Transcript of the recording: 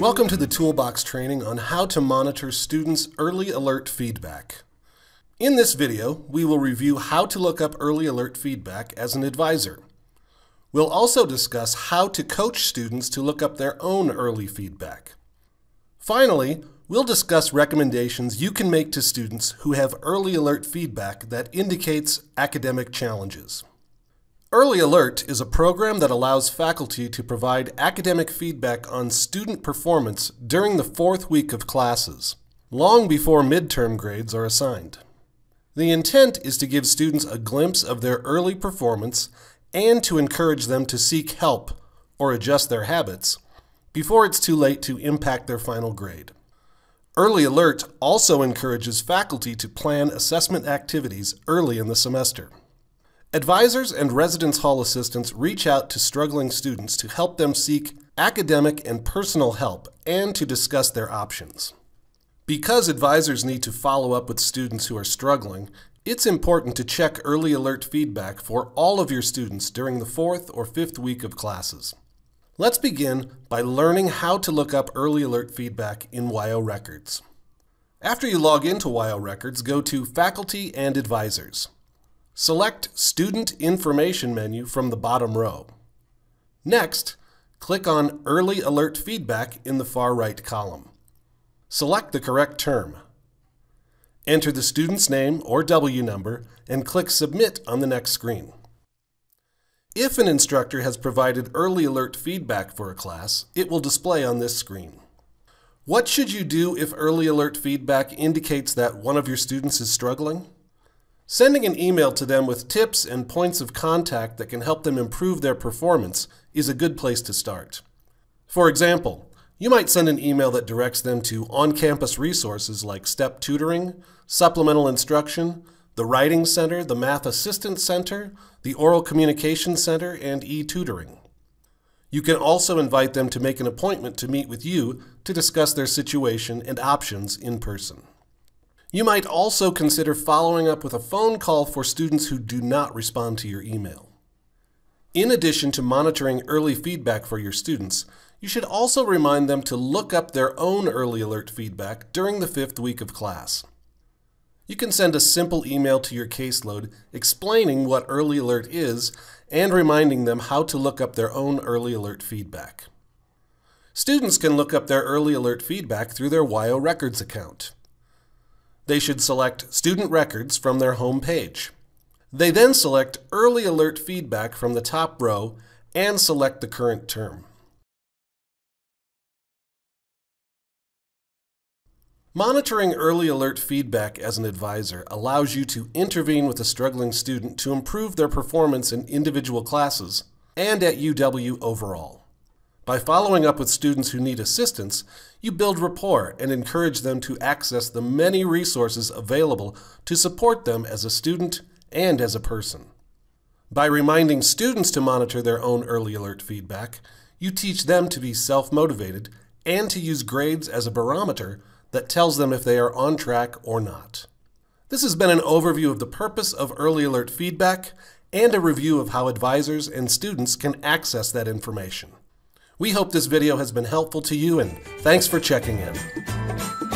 Welcome to the Toolbox training on how to monitor students' early alert feedback. In this video, we will review how to look up early alert feedback as an advisor. We'll also discuss how to coach students to look up their own early feedback. Finally, we'll discuss recommendations you can make to students who have early alert feedback that indicates academic challenges. Early Alert is a program that allows faculty to provide academic feedback on student performance during the fourth week of classes, long before midterm grades are assigned. The intent is to give students a glimpse of their early performance and to encourage them to seek help or adjust their habits before it's too late to impact their final grade. Early Alert also encourages faculty to plan assessment activities early in the semester. Advisors and residence hall assistants reach out to struggling students to help them seek academic and personal help and to discuss their options. Because advisors need to follow up with students who are struggling, it's important to check early alert feedback for all of your students during the fourth or fifth week of classes. Let's begin by learning how to look up early alert feedback in WYO Records. After you log into WYO Records, go to Faculty and Advisors. Select Student Information menu from the bottom row. Next, click on Early Alert Feedback in the far right column. Select the correct term. Enter the student's name or W number and click Submit on the next screen. If an instructor has provided early alert feedback for a class, it will display on this screen. What should you do if early alert feedback indicates that one of your students is struggling? Sending an email to them with tips and points of contact that can help them improve their performance is a good place to start. For example, you might send an email that directs them to on-campus resources like STEP tutoring, supplemental instruction, the Writing Center, the Math Assistance Center, the Oral Communication Center, and e-tutoring. You can also invite them to make an appointment to meet with you to discuss their situation and options in person. You might also consider following up with a phone call for students who do not respond to your email. In addition to monitoring early feedback for your students, you should also remind them to look up their own early alert feedback during the fifth week of class. You can send a simple email to your caseload explaining what early alert is and reminding them how to look up their own early alert feedback. Students can look up their early alert feedback through their WYO Records account. They should select Student Records from their home page. They then select Early Alert Feedback from the top row and select the current term. Monitoring early alert feedback as an advisor allows you to intervene with a struggling student to improve their performance in individual classes and at UW overall. By following up with students who need assistance, you build rapport and encourage them to access the many resources available to support them as a student and as a person. By reminding students to monitor their own early alert feedback, you teach them to be self-motivated and to use grades as a barometer that tells them if they are on track or not. This has been an overview of the purpose of early alert feedback and a review of how advisors and students can access that information. We hope this video has been helpful to you, and thanks for checking in.